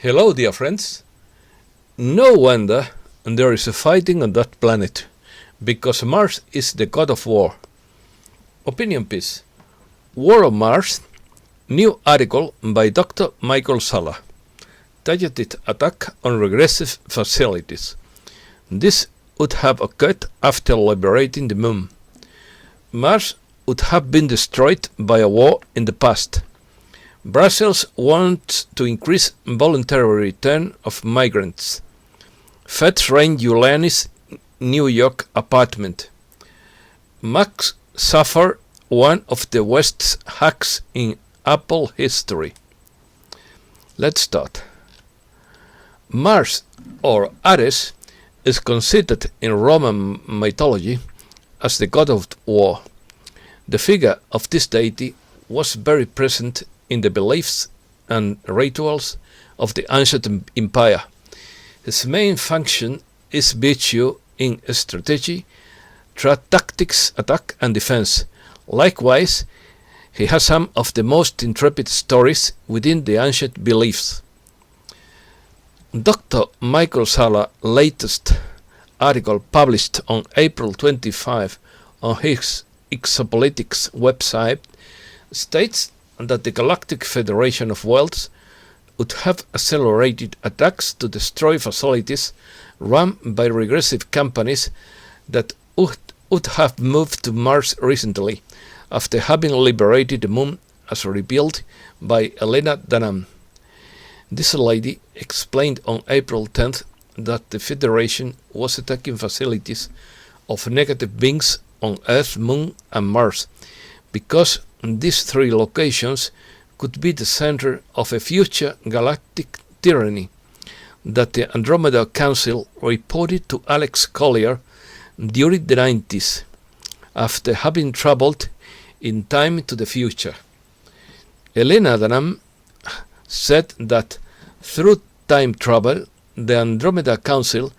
Hello, dear friends. No wonder there is a fighting on that planet, because Mars is the god of war. Opinion piece. War on Mars. New article by Dr. Michael Salla. Targeted attack on regressive facilities. This would have occurred after liberating the Moon. Mars would have been destroyed by a war in the past. Brussels wants to increase voluntary return of migrants. Feds raid Guliani's New York apartment. Max suffered one of the West's hacks in Apple history. Let's start. Mars, or Ares, is considered in Roman mythology as the god of war. The figure of this deity was very present in the beliefs and rituals of the ancient empire. His main function is virtue in strategy, tactics, attack and defense. Likewise, he has some of the most intrepid stories within the ancient beliefs. Dr. Michael Salla's latest article, published on April 25 on his Exopolitics website, states that the Galactic Federation of Worlds would have accelerated attacks to destroy facilities run by regressive companies that would have moved to Mars recently, after having liberated the Moon, as revealed by Elena Danam. This lady explained on April 10th that the Federation was attacking facilities of negative beings on Earth, Moon and Mars, because these three locations could be the center of a future galactic tyranny that the Andromeda Council reported to Alex Collier during the 90s, after having traveled in time to the future. Elena Danam said that through time travel, the Andromeda Council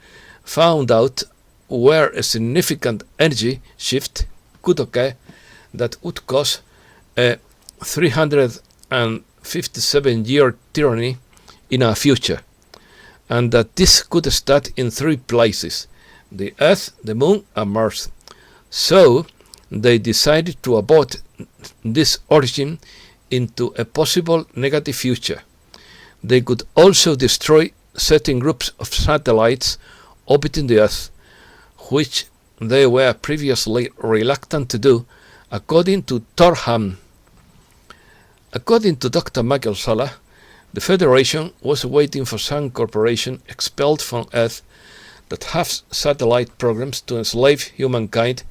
found out where a significant energy shift could occur that would cause a 357-year tyranny in our future, and that this could start in three places: the Earth, the Moon and Mars. So they decided to abort this origin into a possible negative future. They could also destroy certain groups of satellites orbiting the Earth, which they were previously reluctant to do, according to Torham. According to Dr. Michael Salla, the Federation was waiting for some corporation expelled from Earth that has satellite programs to enslave humankind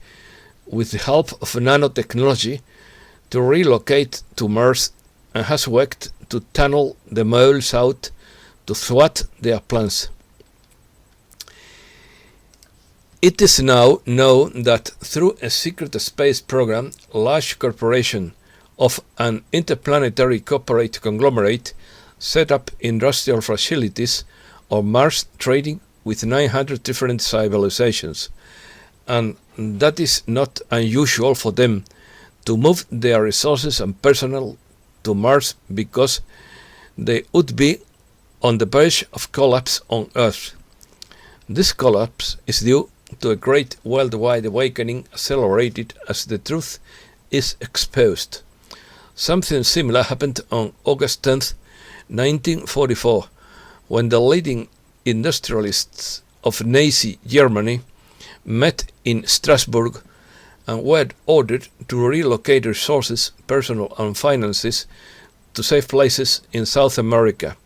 with the help of nanotechnology to relocate to Mars, and has worked to tunnel the moles out to thwart their plans. It is now known that through a secret space program, large corporation of an interplanetary corporate conglomerate set up industrial facilities on Mars, trading with 900 different civilizations, and that is not unusual for them to move their resources and personnel to Mars, because they would be on the verge of collapse on Earth. This collapse is due to a great worldwide awakening accelerated as the truth is exposed. Something similar happened on August 10th, 1944, when the leading industrialists of Nazi Germany met in Strasbourg and were ordered to relocate resources, personnel and finances to safe places in South America,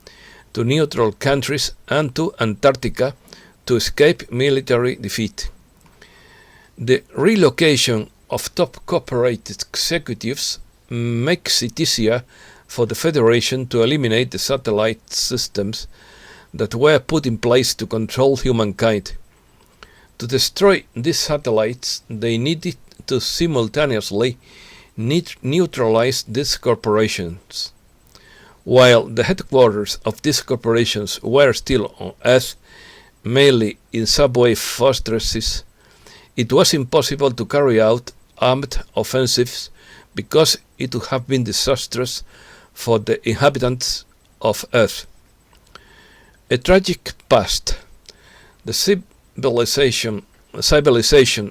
to neutral countries and to Antarctica to escape military defeat. The relocation of top corporate executives makes it easier for the Federation to eliminate the satellite systems that were put in place to control humankind. To destroy these satellites, they needed to simultaneously neutralize these corporations. While the headquarters of these corporations were still on Earth, mainly in subway fortresses, it was impossible to carry out armed offensives, because it would have been disastrous for the inhabitants of Earth. A tragic past. The civilization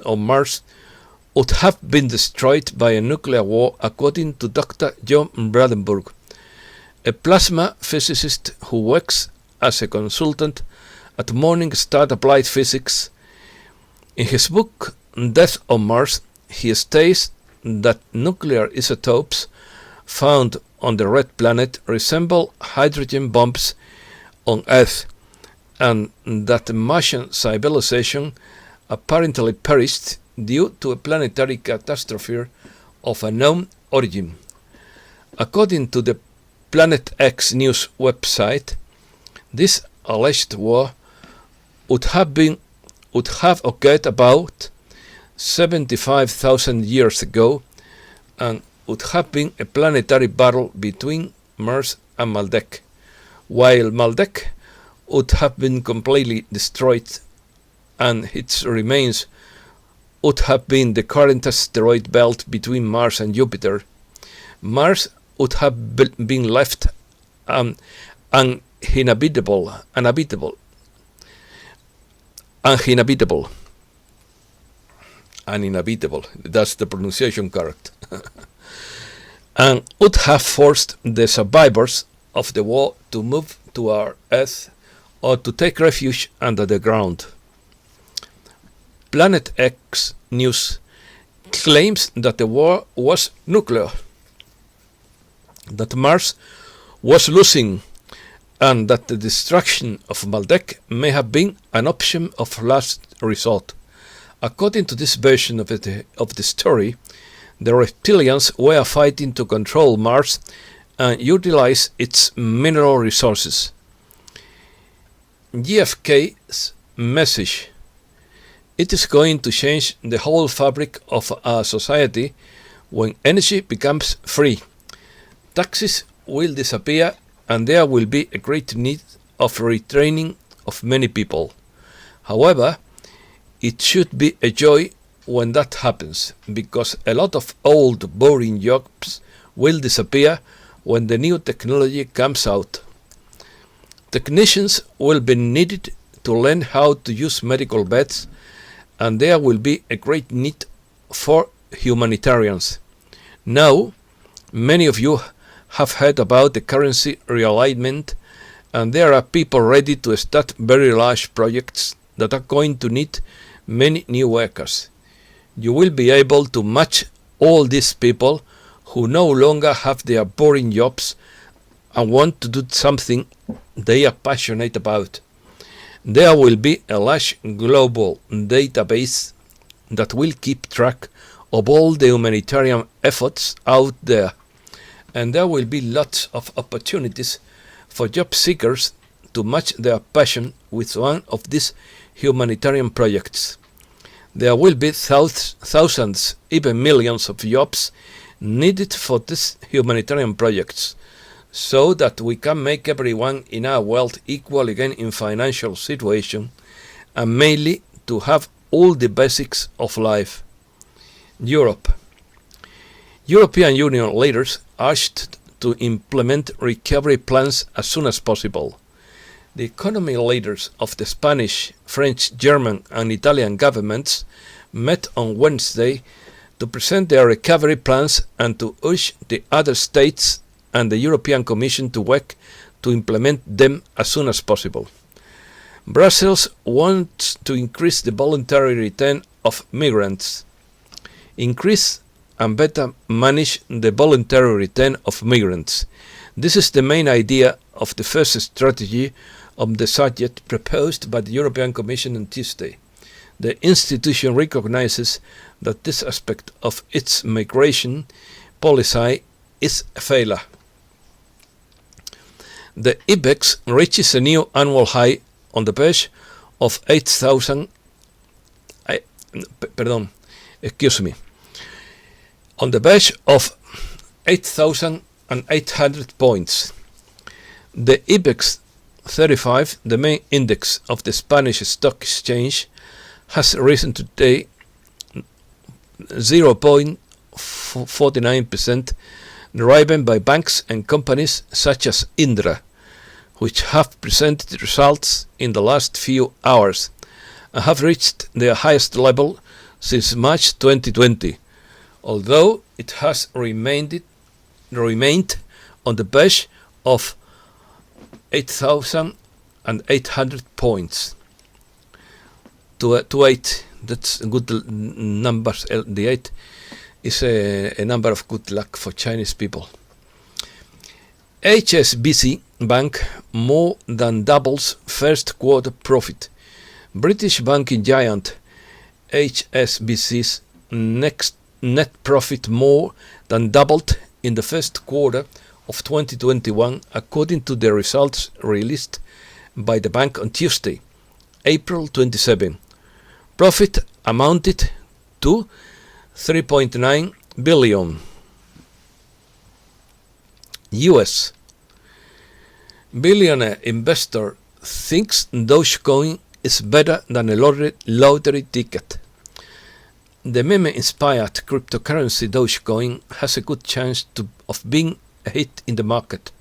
of Mars would have been destroyed by a nuclear war, according to Dr. John Brandenburg, a plasma physicist who works as a consultant at Morningstar Applied Physics. In his book Death on Mars, he states that nuclear isotopes found on the red planet resemble hydrogen bombs on Earth, and that the Martian civilization apparently perished due to a planetary catastrophe of unknown origin. According to the Planet X news website, this alleged war would have occurred about 75,000 years ago and would have been a planetary battle between Mars and Maldek, while Maldek would have been completely destroyed and its remains would have been the current asteroid belt between Mars and Jupiter. Mars would have been left uninhabitable. That's the pronunciation correct. And would have forced the survivors of the war to move to our Earth or to take refuge under the ground. Planet X News claims that the war was nuclear, that Mars was losing, and that the destruction of Maldek may have been an option of last resort. According to this version of the story, the reptilians were fighting to control Mars and utilize its mineral resources. JFK's message: it is going to change the whole fabric of our society when energy becomes free. Taxes will disappear and there will be a great need of retraining of many people. However, it should be a joy when that happens, because a lot of old boring jobs will disappear when the new technology comes out. Technicians will be needed to learn how to use medical beds, and there will be a great need for humanitarians. Now, many of you have heard about the currency realignment, and there are people ready to start very large projects that are going to need many new workers. You will be able to match all these people who no longer have their boring jobs and want to do something they are passionate about. There will be a large global database that will keep track of all the humanitarian efforts out there, and there will be lots of opportunities for job seekers to match their passion with one of these humanitarian projects. There will be thousands, even millions of jobs needed for these humanitarian projects, so that we can make everyone in our world equal again in financial situation, and mainly to have all the basics of life. Europe. European Union leaders asked to implement recovery plans as soon as possible. The economy leaders of the Spanish, French, German and Italian governments met on Wednesday to present their recovery plans and to urge the other states and the European Commission to work to implement them as soon as possible. Brussels wants to increase the voluntary return of migrants. Increase and better manage the voluntary return of migrants. This is the main idea of the first strategy of the subject proposed by the European Commission on Tuesday. The institution recognizes that this aspect of its migration policy is a failure. The IBEX reaches a new annual high on the verge of 8,000. On the verge of 8,800 points. The IBEX 35, the main index of the Spanish stock exchange, has risen today 0.49%, driven by banks and companies such as Indra, which have presented results in the last few hours and have reached their highest level since March 2020, although it has remained on the verge of 8,800 points. To 8, that's good numbers. The 8 is a number of good luck for Chinese people. HSBC Bank more than doubles first quarter profit. British banking giant HSBC's net profit more than doubled in the first quarter of 2021, according to the results released by the bank on Tuesday, April 27. Profit amounted to 3.9 billion. US billionaire investor thinks Dogecoin is better than a lottery ticket. The meme-inspired cryptocurrency Dogecoin has a good chance of being a hit in the market.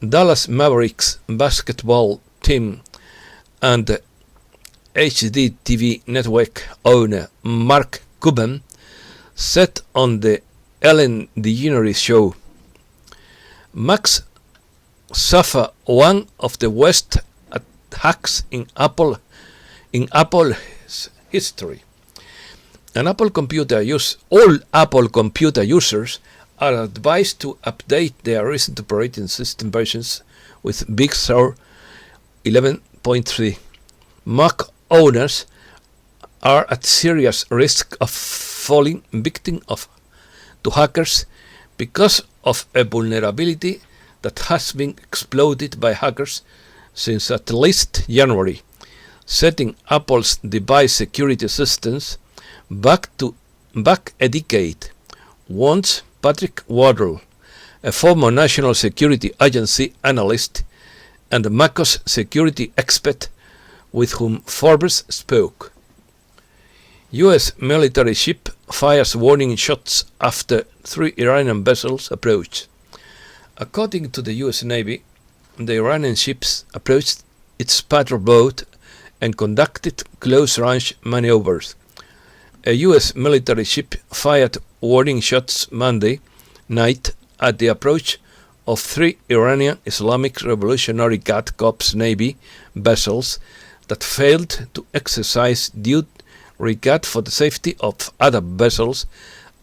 Dallas Mavericks basketball team and HDTV network owner Mark Cuban said on the Ellen DeGeneres show, Max suffered one of the worst attacks in Apple's history. All Apple computer users are advised to update their recent operating system versions with Big Sur 11.3. Mac owners are at serious risk of falling victim to hackers because of a vulnerability that has been exploited by hackers since at least January, setting Apple's device security systems back a decade. Once Patrick Wardle, a former National Security Agency analyst and MacOS security expert with whom Forbes spoke. U.S. military ship fires warning shots after 3 Iranian vessels approach. According to the U.S. Navy, the Iranian ships approached its patrol boat and conducted close-range maneuvers. A U.S. military ship fired warning shots Monday night at the approach of 3 Iranian Islamic Revolutionary Guard Corps Navy vessels that failed to exercise due regard for the safety of other vessels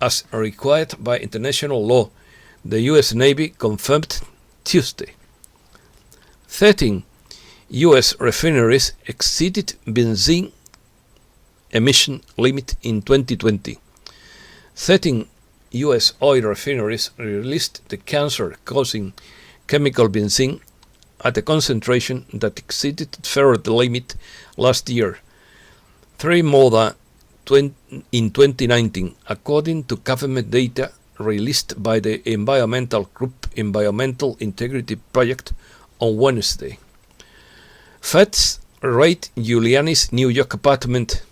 as required by international law, the U.S. Navy confirmed Tuesday. 13 U.S. refineries exceeded benzene emission limit in 2020. 13 U.S. oil refineries released the cancer-causing chemical benzene at a concentration that exceeded the federal limit last year, 3 more than in 2019, according to government data released by the environmental group Environmental Integrity Project on Wednesday. Feds raid Guliani's New York apartment.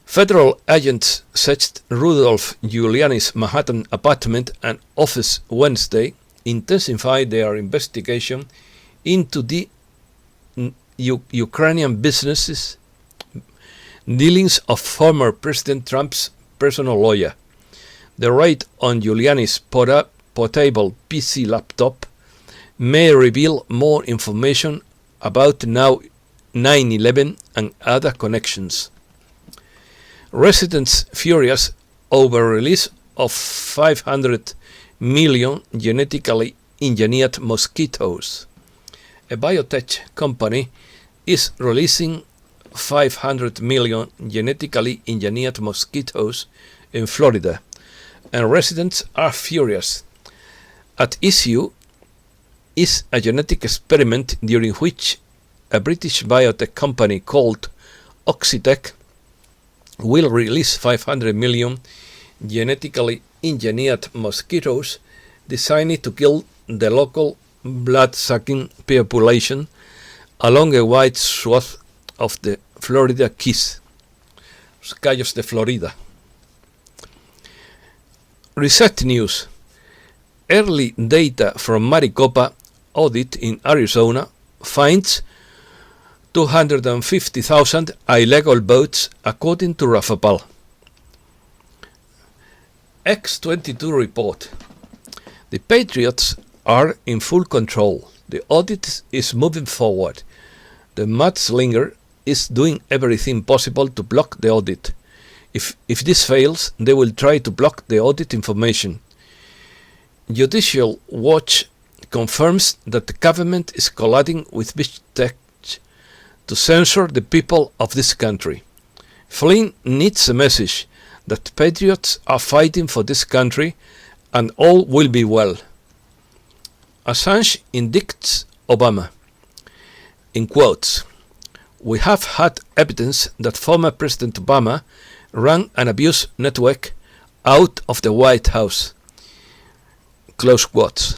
Federal agents searched Rudolph Giuliani's Manhattan apartment and office Wednesday, intensified their investigation into the Ukrainian businesses dealings of former President Trump's personal lawyer. The raid on Giuliani's portable PC laptop may reveal more information about now 9/11 and other connections. Residents furious over release of 500 million genetically engineered mosquitoes. A biotech company is releasing 500 million genetically engineered mosquitoes in Florida, and residents are furious. At issue is a genetic experiment during which a British biotech company called Oxitec will release 500 million genetically engineered mosquitoes designed to kill the local blood-sucking population along a wide swath of the Florida Keys, Los Cayos de Florida. Reset news. Early data from Maricopa audit in Arizona finds 250,000 illegal votes, according to Rafapal. X22 report. The Patriots are in full control. The audit is moving forward. The mudslinger is doing everything possible to block the audit. If this fails, they will try to block the audit information. Judicial Watch confirms that the government is colluding with big tech to censor the people of this country. Flynn needs a message that patriots are fighting for this country and all will be well. Assange indicts Obama. In quotes, "We have had evidence that former President Obama ran an abuse network out of the White House." Close quotes.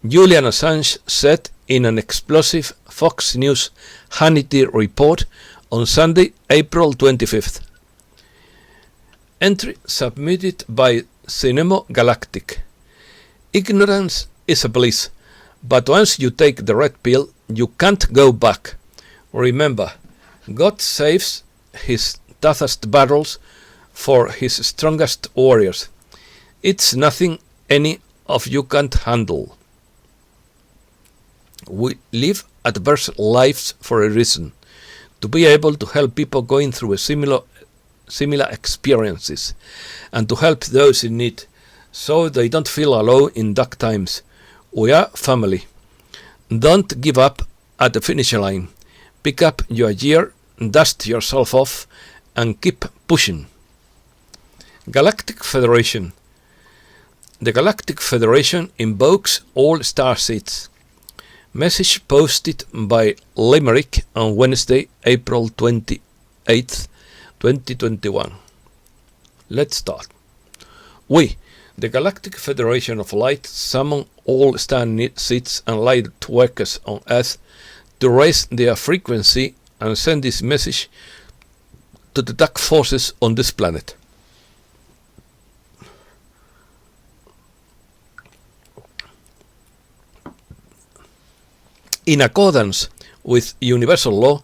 Julian Assange said in an explosive Fox News Hannity report on Sunday, April 25th. Entry submitted by Cinemo Galactic. Ignorance is a bliss, but once you take the red pill, you can't go back. Remember, God saves his toughest battles for his strongest warriors. It's nothing any of you can't handle. We live adverse lives for a reason, to be able to help people going through similar experiences, and to help those in need, so they don't feel alone in dark times. We are family. Don't give up at the finish line. Pick up your gear, dust yourself off, and keep pushing. Galactic Federation. The Galactic Federation invokes all star seeds. Message posted by Limerick on Wednesday, April 28th, 2021. Let's start. We, the Galactic Federation of Light, summon all star seeds and light workers on Earth to raise their frequency and send this message to the dark forces on this planet. In accordance with universal law,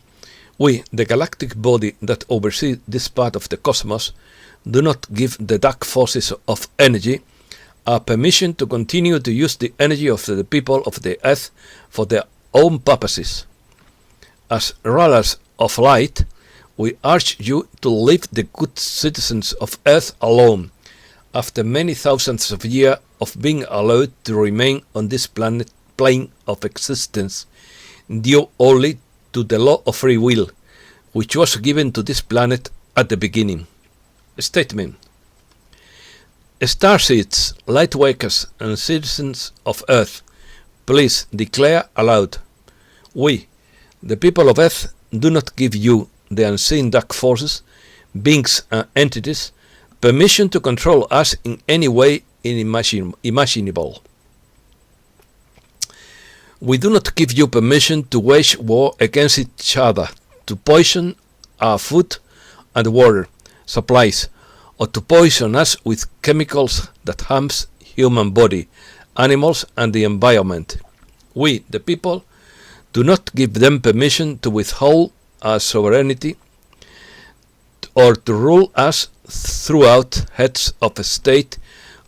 we, the galactic body that oversees this part of the cosmos, do not give the dark forces of energy a permission to continue to use the energy of the people of the earth for their own purposes. As rulers of light, we urge you to leave the good citizens of earth alone, after many thousands of years of being allowed to remain on this plane of existence, due only to the law of free will, which was given to this planet at the beginning. Statement. Starseeds, lightworkers, and citizens of Earth, please declare aloud: we, the people of Earth, do not give you, the unseen dark forces, beings and entities, permission to control us in any way imaginable. We do not give you permission to wage war against each other, to poison our food and water supplies, or to poison us with chemicals that harms human body, animals and the environment. We, the people, do not give them permission to withhold our sovereignty or to rule us throughout heads of state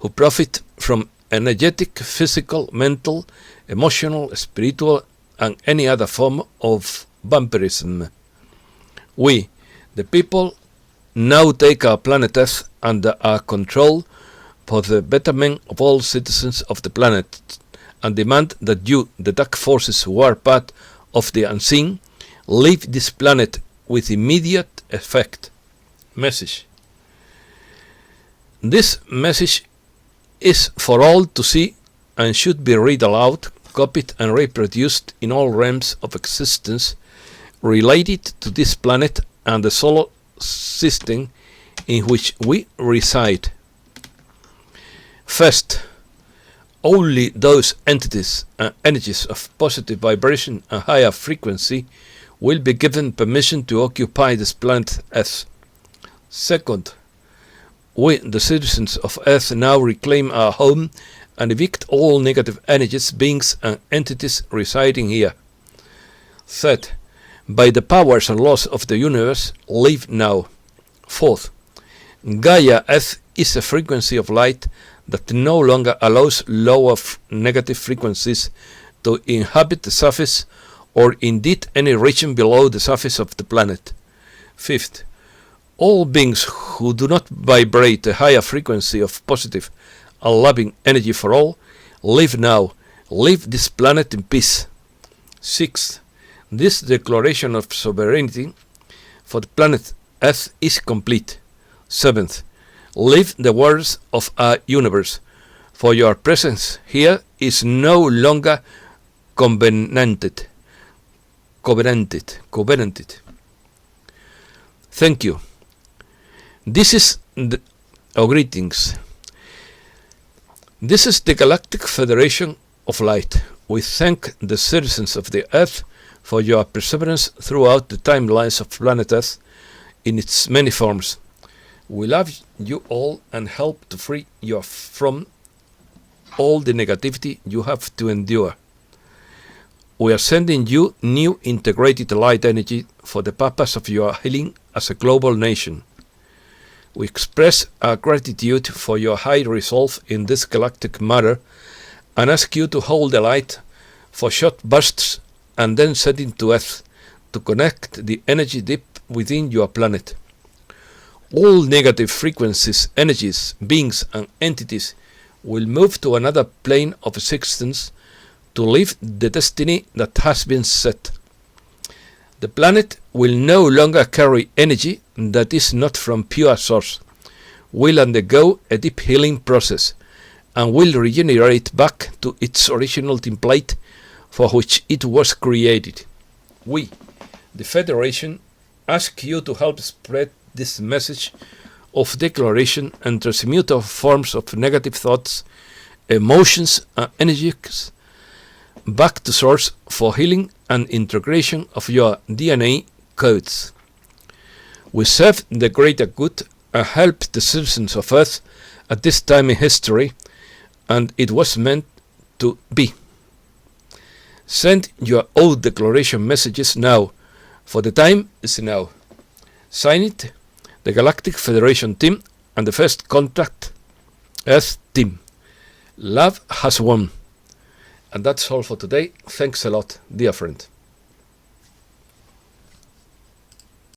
who profit from energetic, physical, mental, emotional, spiritual, and any other form of vampirism. We, the people, now take our planet Earth under our control for the betterment of all citizens of the planet, and demand that you, the dark forces who are part of the unseen, leave this planet with immediate effect. Message. This message is for all to see and should be read aloud, copied and reproduced in all realms of existence related to this planet and the solar system in which we reside. First, only those entities and energies of positive vibration and higher frequency will be given permission to occupy this planet Earth. Second, we, the citizens of Earth, now reclaim our home and evict all negative energies, beings, and entities residing here. Third, by the powers and laws of the universe, live now. Fourth, Gaia Earth is a frequency of light that no longer allows lower negative frequencies to inhabit the surface or indeed any region below the surface of the planet. Fifth, all beings who do not vibrate a higher frequency of positive and loving energy for all, live now, leave this planet in peace. Sixth, this declaration of sovereignty for the planet Earth is complete. Seventh, live the words of our universe, for your presence here is no longer covenanted. Thank you. This is greetings. This is the Galactic Federation of Light. We thank the citizens of the Earth for your perseverance throughout the timelines of planet Earth in its many forms. We love you all and help to free you from all the negativity you have to endure. We are sending you new integrated light energy for the purpose of your healing as a global nation. We express our gratitude for your high resolve in this galactic matter and ask you to hold the light for short bursts and then send it to Earth to connect the energy deep within your planet. All negative frequencies, energies, beings, and entities will move to another plane of existence to live the destiny that has been set. The planet will no longer carry energy that is not from pure source, will undergo a deep healing process, and will regenerate back to its original template for which it was created. We, the Federation, ask you to help spread this message of declaration and transmute all forms of negative thoughts, emotions, and energies back to source for healing and integration of your DNA codes. We serve the greater good and help the citizens of Earth at this time in history, and it was meant to be. Send your own declaration messages now, for the time is now. Sign it, the Galactic Federation team and the First Contact Earth team. Love has won. And that's all for today. Thanks a lot, dear friend.